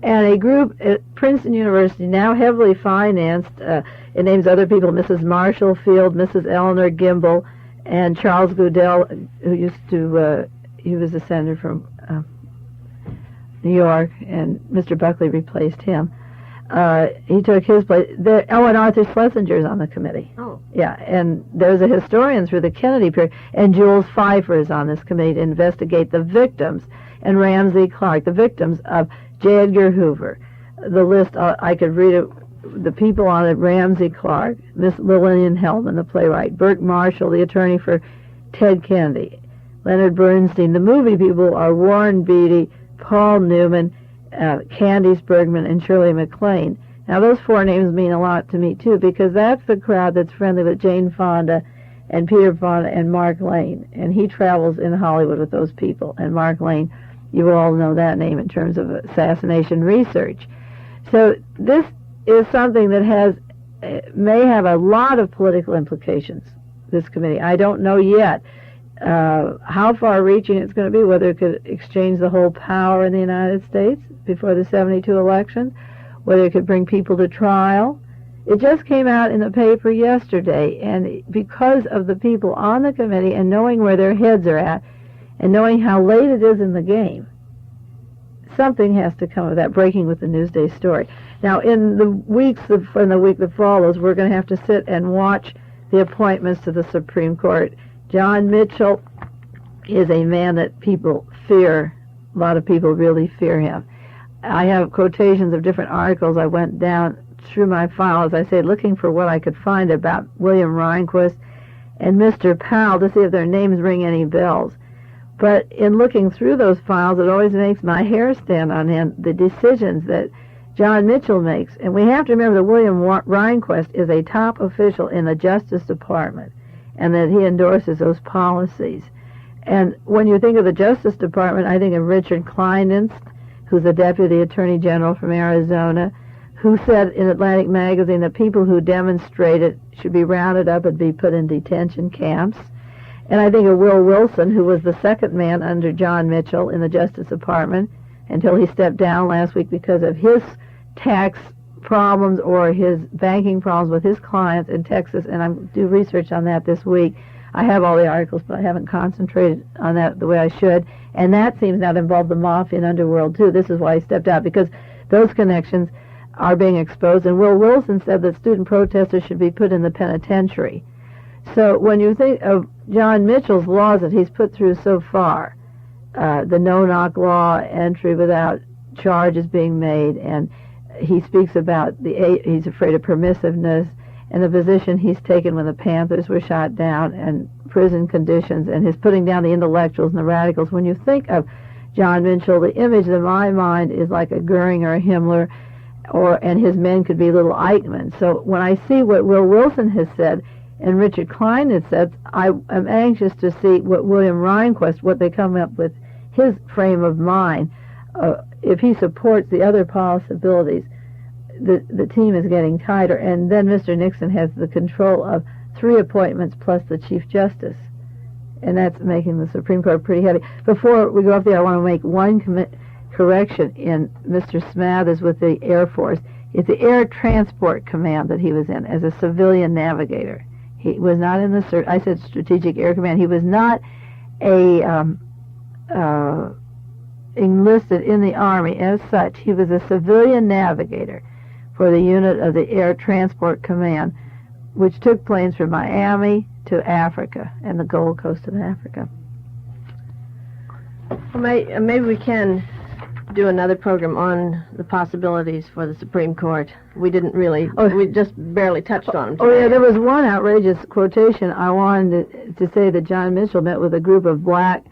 and a group at Princeton University, now heavily financed, it names other people, Mrs. Marshall Field, Mrs. Eleanor Gimbel, and Charles Goodell, who used to, he was a senator from New York, and Mr. Buckley replaced him. He took his place. And Arthur Schlesinger's on the committee. Oh. Yeah, and there's a historian through the Kennedy period, and Jules Pfeiffer is on this committee to investigate the victims, and Ramsey Clark, the victims of J. Edgar Hoover. The list, I could read it, the people on it: Ramsey Clark, Miss Lillian Hellman, the playwright, Burke Marshall, the attorney for Ted Kennedy, Leonard Bernstein. The movie people are Warren Beatty, Paul Newman, Candice Bergman, and Shirley MacLaine. Now, those four names mean a lot to me, too, because that's the crowd that's friendly with Jane Fonda and Peter Fonda and Mark Lane, and he travels in Hollywood with those people. And Mark Lane, you all know that name in terms of assassination research. So this is something that may have a lot of political implications, this committee. I don't know yet how far-reaching it's going to be, whether it could exchange the whole power in the United States before the 72 election, whether it could bring people to trial. It just came out in the paper yesterday, and because of the people on the committee and knowing where their heads are at and knowing how late it is in the game, something has to come of that, breaking with the Newsday story. Now, in the week that follows, we're going to have to sit and watch the appointments to the Supreme Court. John Mitchell is a man that people fear. A lot of people really fear him. I have quotations of different articles. I went down through my file, as I say, looking for what I could find about William Rehnquist and Mr. Powell to see if their names ring any bells. But in looking through those files, it always makes my hair stand on end, the decisions that John Mitchell makes. And we have to remember that William Rehnquist is a top official in the Justice Department, and that he endorses those policies. And when you think of the Justice Department, I think of Richard Kleindienst, who's the Deputy Attorney General from Arizona, who said in Atlantic Magazine that people who demonstrated should be rounded up and be put in detention camps. And I think of Will Wilson, who was the second man under John Mitchell in the Justice Department until he stepped down last week because of his tax problems or his banking problems with his clients in Texas. And I'm do research on that this week. I have all the articles, but I haven't concentrated on that the way I should. And that seems now to involve the mafia and underworld, too. This is why he stepped out, because those connections are being exposed. And Will Wilson said that student protesters should be put in the penitentiary. So when you think of John Mitchell's laws that he's put through so far, the no-knock law, entry without charges being made, and he speaks about he's afraid of permissiveness, and the position he's taken when the Panthers were shot down, and prison conditions, and his putting down the intellectuals and the radicals. When you think of John Mitchell, the image in my mind is like a Goering or a Himmler, and his men could be little Eichmann. So when I see what Will Wilson has said and Richard Klein has said, I am anxious to see what William Rehnquist, what they come up with, his frame of mind. If he supports the other possibilities, the team is getting tighter. And then Mr. Nixon has the control of 3 appointments plus the Chief Justice. And that's making the Supreme Court pretty heavy. Before we go up there, I want to make one correction in Mr. Smathers with the Air Force. It's the Air Transport Command that he was in as a civilian navigator. He was not in the, I said Strategic Air Command. He was not enlisted in the Army as such. He was a civilian navigator for the unit of the Air Transport Command, which took planes from Miami to Africa and the Gold Coast of Africa. Well, maybe we can do another program on the possibilities for the Supreme Court. We didn't really, we just barely touched on them today. Oh, yeah, there was one outrageous quotation. I wanted to say that John Mitchell met with a group of black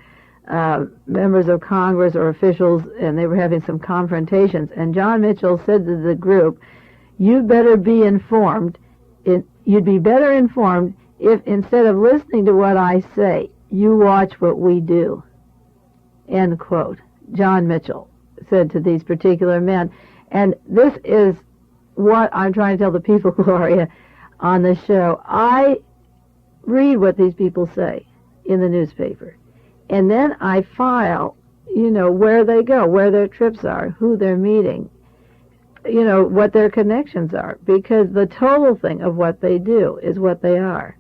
members of Congress or officials, and they were having some confrontations. And John Mitchell said to the group, "You better be informed. You'd be better informed if instead of listening to what I say, you watch what we do." End quote. John Mitchell said to these particular men. And this is what I'm trying to tell the people, Gloria, on the show. I read what these people say in the newspaper, and then I file, where they go, where their trips are, who they're meeting, what their connections are, because the total thing of what they do is what they are.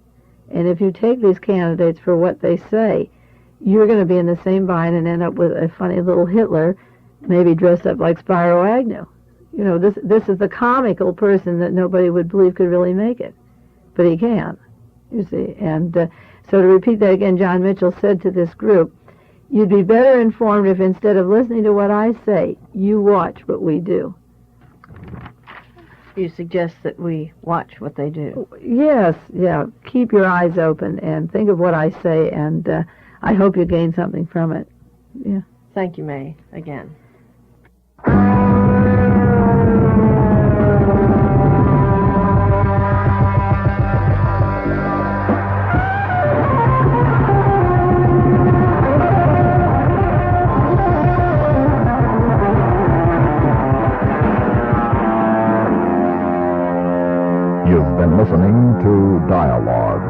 And if you take these candidates for what they say, you're going to be in the same bind and end up with a funny little Hitler, maybe dressed up like Spyro Agnew. This is the comical person that nobody would believe could really make it. But he can, you see. And so to repeat that again, John Mitchell said to this group, "You'd be better informed if instead of listening to what I say, you watch what we do." You suggest that we watch what they do. Yes, yeah. Keep your eyes open and think of what I say, and I hope you gain something from it. Yeah. Thank you, Mae, again. You've been listening to Dialogue.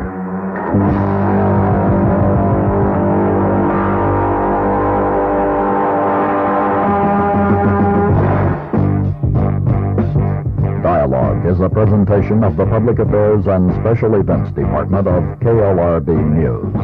Dialogue is a presentation of the Public Affairs and Special Events Department of KLRB News.